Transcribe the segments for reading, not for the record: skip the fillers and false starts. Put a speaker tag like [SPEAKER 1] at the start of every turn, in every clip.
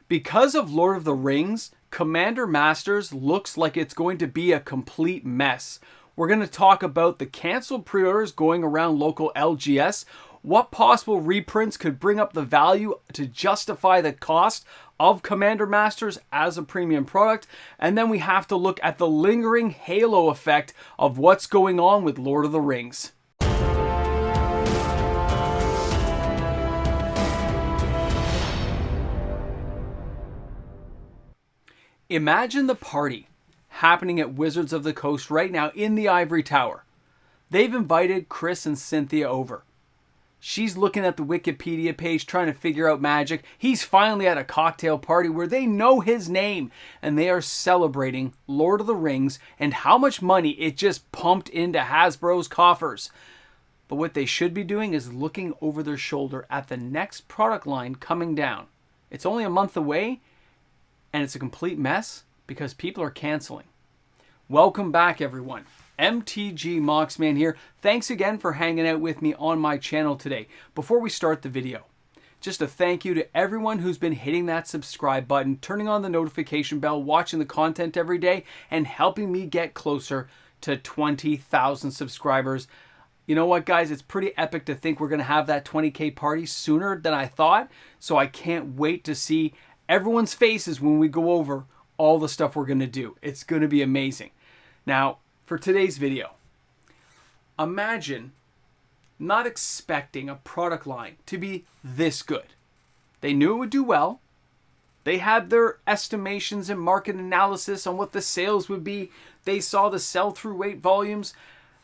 [SPEAKER 1] Because of Lord of the Rings, Commander Masters looks like it's going to be a complete mess. We're going to talk about the canceled pre-orders going around local LGS, what possible reprints could bring up the value to justify the cost of Commander Masters as a premium product, and then we have to look at the lingering halo effect of what's going on with Lord of the Rings. Imagine the party happening at Wizards of the Coast right now in the Ivory Tower. They've invited Chris and Cynthia over. She's looking at the Wikipedia page trying to figure out magic. He's finally at a cocktail party where they know his name and they are celebrating Lord of the Rings and how much money it just pumped into Hasbro's coffers. But what they should be doing is looking over their shoulder at the next product line coming down. It's only a month away and it's a complete mess because people are canceling. Welcome back, everyone. MTG Moxman here. Thanks again for hanging out with me on my channel today. Before we start the video, just a thank you to everyone who's been hitting that subscribe button, turning on the notification bell, watching the content every day, and helping me get closer to 20,000 subscribers. You know what, guys? It's pretty epic to think we're going to have that 20K party sooner than I thought, so I can't wait to see everyone's faces when we go over all the stuff we're going to do. It's going to be amazing. Now, for today's video, imagine not expecting a product line to be this good. They knew it would do well. They had their estimations and market analysis on what the sales would be. They saw the sell-through rate volumes,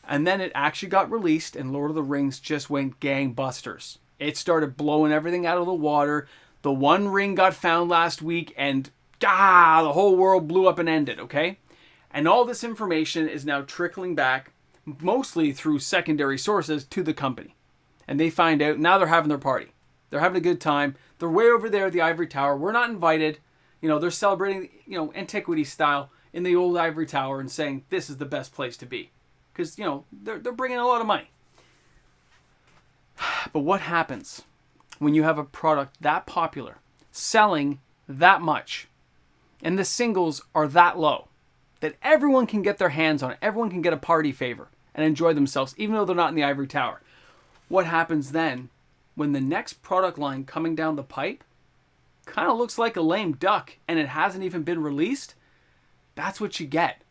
[SPEAKER 1] and then it actually got released, and Lord of the Rings just went gangbusters. It started blowing everything out of the water. The One Ring got found last week, and the whole world blew up and ended, okay? And all this information is now trickling back, mostly through secondary sources, to the company. And they find out, now they're having their party. They're having a good time. They're way over there at the Ivory Tower. We're not invited. You know, they're celebrating, antiquity style in the old Ivory Tower and saying this is the best place to be. Because, they're bringing a lot of money. But what happens when you have a product that popular, selling that much, and the singles are that low, that everyone can get their hands on it, everyone can get a party favor and enjoy themselves, even though they're not in the Ivory Tower? What happens then when the next product line coming down the pipe kind of looks like a lame duck and it hasn't even been released? That's what you get.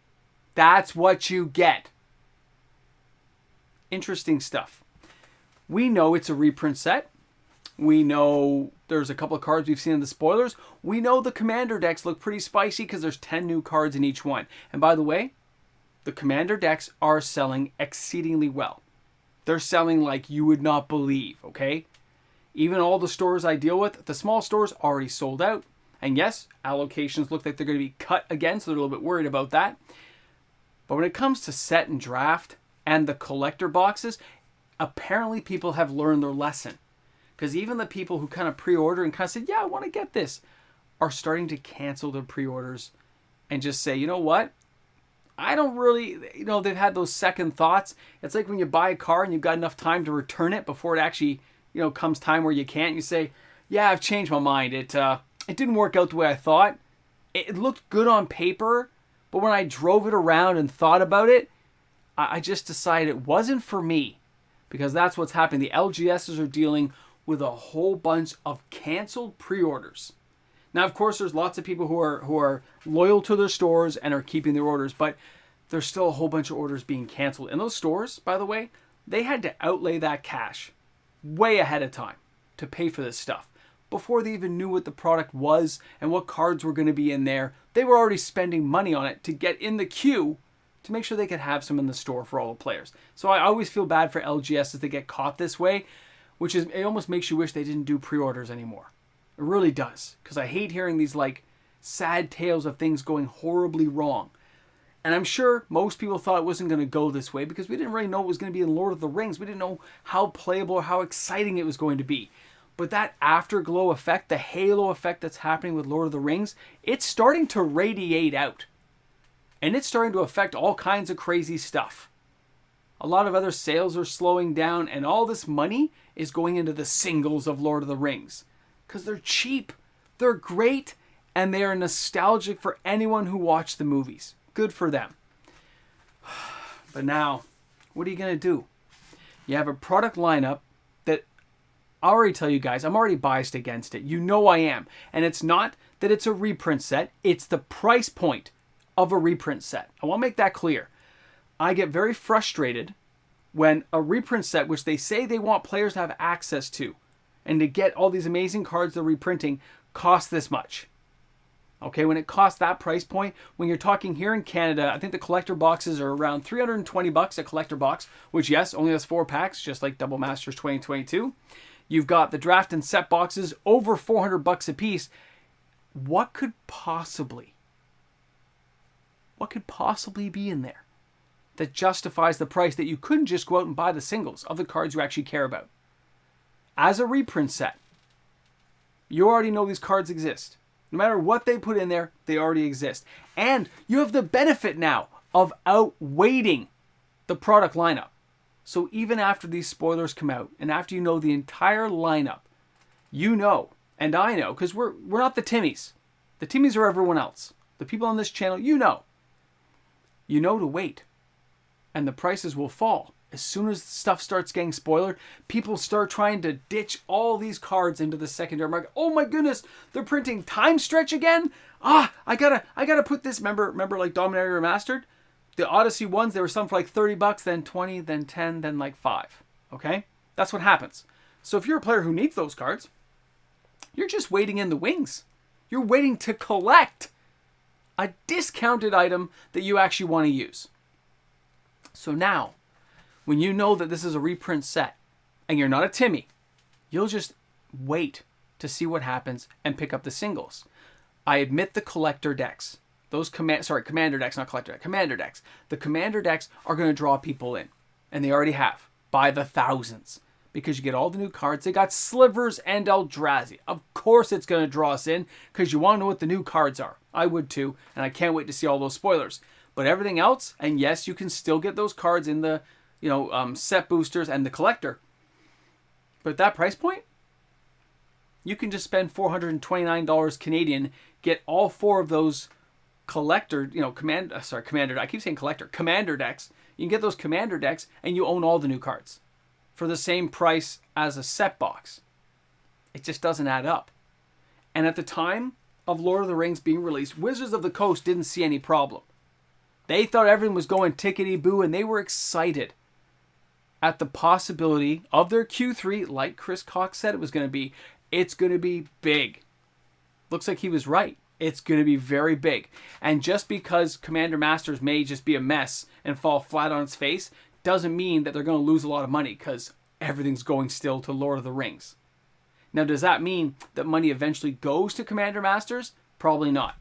[SPEAKER 1] That's what you get. Interesting stuff. We know it's a reprint set. We know there's a couple of cards we've seen in the spoilers. We know the Commander decks look pretty spicy because there's 10 new cards in each one. And by the way, the Commander decks are selling exceedingly well. They're selling like you would not believe, okay? Even all the stores I deal with, the small stores already sold out. And yes, allocations look like they're going to be cut again, so they're a little bit worried about that. But when it comes to set and draft and the collector boxes, apparently people have learned their lesson. Because even the people who kind of pre-order and kind of said, yeah, I want to get this, are starting to cancel their pre-orders and just say, you know what? I don't really, they've had those second thoughts. It's like when you buy a car and you've got enough time to return it before it actually, comes time where you can't. You say, yeah, I've changed my mind. It didn't work out the way I thought. It looked good on paper, but when I drove it around and thought about it, I just decided it wasn't for me. Because that's what's happening. The LGSs are dealing with a whole bunch of canceled pre-orders. Now, of course, there's lots of people who are loyal to their stores and are keeping their orders, but there's still a whole bunch of orders being canceled. And those stores, by the way, they had to outlay that cash way ahead of time to pay for this stuff. Before they even knew what the product was and what cards were going to be in there, they were already spending money on it to get in the queue to make sure they could have some in the store for all the players. So I always feel bad for LGS as they get caught this way, which is, it almost makes you wish they didn't do pre-orders anymore. It really does. Because I hate hearing these sad tales of things going horribly wrong. And I'm sure most people thought it wasn't going to go this way because we didn't really know it was going to be in Lord of the Rings. We didn't know how playable or how exciting it was going to be. But that afterglow effect, the halo effect that's happening with Lord of the Rings, it's starting to radiate out. And it's starting to affect all kinds of crazy stuff. A lot of other sales are slowing down, and all this money is going into the singles of Lord of the Rings. Because they're cheap, they're great, And they are nostalgic for anyone who watched the movies. Good for them. But now, what are you going to do? You have a product lineup that I'll already tell you guys, I'm already biased against it. You know I am. And it's not that it's a reprint set. It's the price point of a reprint set. I want to make that clear. I get very frustrated when a reprint set, which they say they want players to have access to, and to get all these amazing cards they're reprinting, costs this much. Okay, when it costs that price point, when you're talking here in Canada, I think the collector boxes are around $320 a collector box, which yes, only has 4 packs, just like Double Masters 2022. You've got the draft and set boxes over $400 a piece. What could possibly be in there that justifies the price that you couldn't just go out and buy the singles of the cards you actually care about? As a reprint set, you already know these cards exist. No matter what they put in there, they already exist. And you have the benefit now of outweighting the product lineup. So even after these spoilers come out, and after you know the entire lineup, you know, and I know, because we're not the Timmies. The Timmies are everyone else. The people on this channel, you know. You know to wait. And the prices will fall. As soon as stuff starts getting spoiled, people start trying to ditch all these cards into the secondary market. Oh my goodness, they're printing Time Stretch again? I gotta put this. Remember like Dominator Remastered? The Odyssey ones, there were some for like $30, then 20, then 10, then like 5. Okay? That's what happens. So if you're a player who needs those cards, you're just waiting in the wings. You're waiting to collect a discounted item that you actually want to use. So now, when you know that this is a reprint set and you're not a Timmy, you'll just wait to see what happens and pick up the singles. I admit the collector decks, commander decks, not collector decks, commander decks. The commander decks are going to draw people in, and they already have, by the thousands, because you get all the new cards. They got Slivers and Eldrazi. Of course it's going to draw us in because you want to know what the new cards are. I would too, and I can't wait to see all those spoilers. But everything else, and yes, you can still get those cards in the set boosters and the collector. But at that price point, you can just spend $429 Canadian, get all 4 of those collector, commander. I keep saying collector, commander decks. You can get those commander decks, and you own all the new cards for the same price as a set box. It just doesn't add up. And at the time of Lord of the Rings being released, Wizards of the Coast didn't see any problem. They thought everything was going tickety-boo, and they were excited at the possibility of their Q3, like Chris Cox said it was going to be. It's going to be big. Looks like he was right. It's going to be very big. And just because Commander Masters may just be a mess and fall flat on its face, doesn't mean that they're going to lose a lot of money, because everything's going still to Lord of the Rings. Now, does that mean that money eventually goes to Commander Masters? Probably not.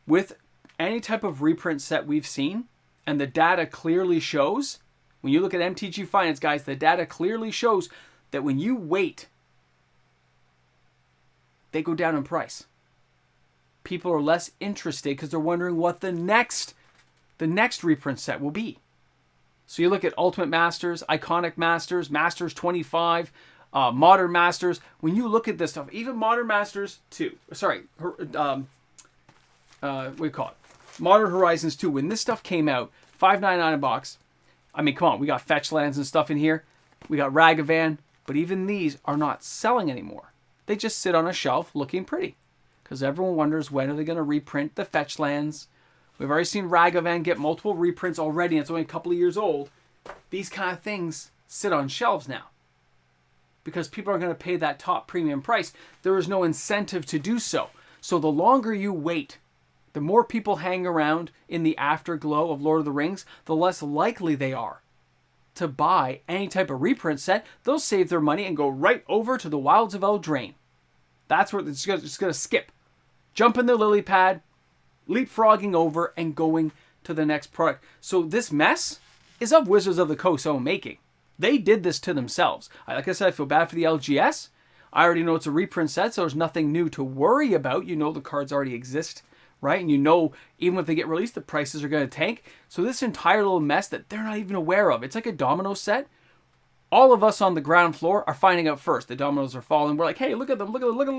[SPEAKER 1] With any type of reprint set we've seen, and the data clearly shows, when you look at MTG Finance, guys, the data clearly shows that when you wait, they go down in price. People are less interested because they're wondering what the next reprint set will be. So you look at Ultimate Masters, Iconic Masters, Masters 25, Modern Masters. When you look at this stuff, even Modern Masters 2, what do you call it? Modern Horizons 2. When this stuff came out, $5.99 a box. I mean, come on, we got fetch lands and stuff in here. We got Ragavan, but even these are not selling anymore. They just sit on a shelf looking pretty, because everyone wonders when are they going to reprint the fetch lands. We've already seen Ragavan get multiple reprints already, and it's only a couple of years old. These kind of things sit on shelves now because people are going to pay that top premium price. There is no incentive to do so. So the longer you wait, the more people hang around in the afterglow of Lord of the Rings, the less likely they are to buy any type of reprint set. They'll save their money and go right over to the Wilds of Eldraine. That's where it's going to skip. Jump in the lily pad, leapfrogging over, and going to the next product. So this mess is of Wizards of the Coast's own making. They did this to themselves. Like I said, I feel bad for the LGS. I already know it's a reprint set, so there's nothing new to worry about. You know the cards already exist, right? And you know even if they get released, the prices are going to tank. So this entire little mess that they're not even aware of, it's like a domino set all of us on the ground floor are finding out first. The dominoes are falling. We're like, hey, look at them, look at them, look at them,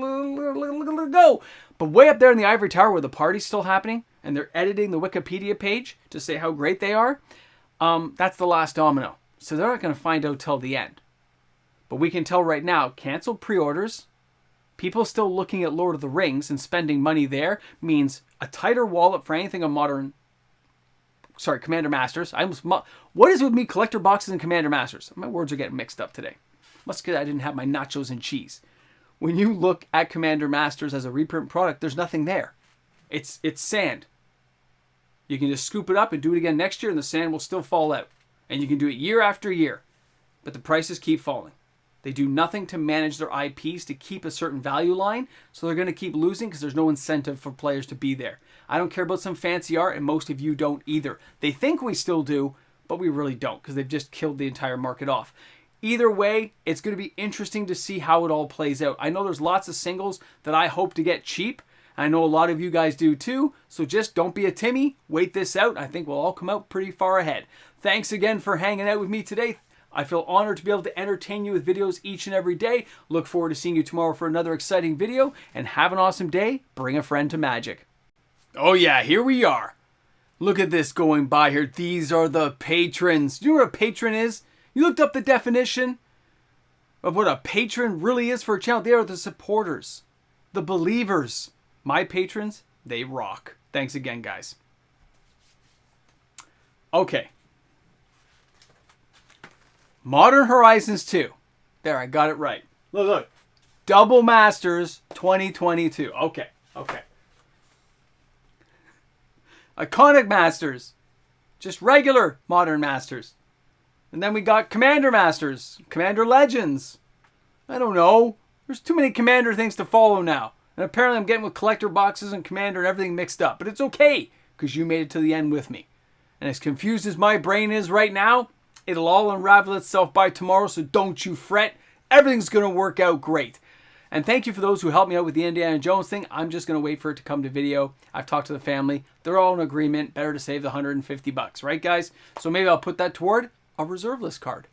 [SPEAKER 1] look at them, go. But way up there in the ivory tower where the party's still happening and they're editing the Wikipedia page to say how great they are, that's the last domino. So they're not going to find out till the end. But we can tell right now, canceled pre-orders, people still looking at Lord of the Rings and spending money there means a tighter wallet for anything on Commander Masters. What is with me, collector boxes and Commander Masters? My words are getting mixed up today. Must be because I didn't have my nachos and cheese. When you look at Commander Masters as a reprint product, there's nothing there. It's sand. You can just scoop it up and do it again next year and the sand will still fall out. And you can do it year after year. But the prices keep falling. They do nothing to manage their IPs to keep a certain value line, so they're going to keep losing because there's no incentive for players to be there. I don't care about some fancy art, and most of you don't either. They think we still do, but we really don't because they've just killed the entire market off. Either way, it's going to be interesting to see how it all plays out. I know there's lots of singles that I hope to get cheap. I know a lot of you guys do too, so just don't be a Timmy. Wait this out. I think we'll all come out pretty far ahead. Thanks again for hanging out with me today. I feel honored to be able to entertain you with videos each and every day. Look forward to seeing you tomorrow for another exciting video. And have an awesome day. Bring a friend to Magic. Oh yeah, here we are. Look at this going by here. These are the patrons. Do you know what a patron is? You looked up the definition of what a patron really is for a channel. They are the supporters. The believers. My patrons, they rock. Thanks again, guys. Okay. Modern Horizons 2. There, I got it right. Look. Double Masters 2022. Okay. Iconic Masters. Just regular Modern Masters. And then we got Commander Masters. Commander Legends. I don't know. There's too many Commander things to follow now. And apparently I'm getting with collector boxes and Commander and everything mixed up. But it's okay, because you made it to the end with me. And as confused as my brain is right now, it'll all unravel itself by tomorrow, so don't you fret. Everything's going to work out great. And thank you for those who helped me out with the Indiana Jones thing. I'm just going to wait for it to come to video. I've talked to the family. They're all in agreement. Better to save the $150, right, guys? So maybe I'll put that toward a reserve list card.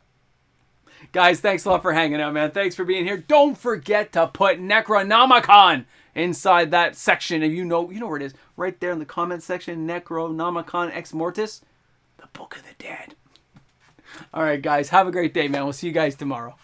[SPEAKER 1] Guys, thanks a lot for hanging out, man. Thanks for being here. Don't forget to put Necronomicon inside that section. And you know where it is. Right there in the comment section, Necronomicon Ex Mortis, the Book of the Dead. All right, guys, have a great day, man. We'll see you guys tomorrow.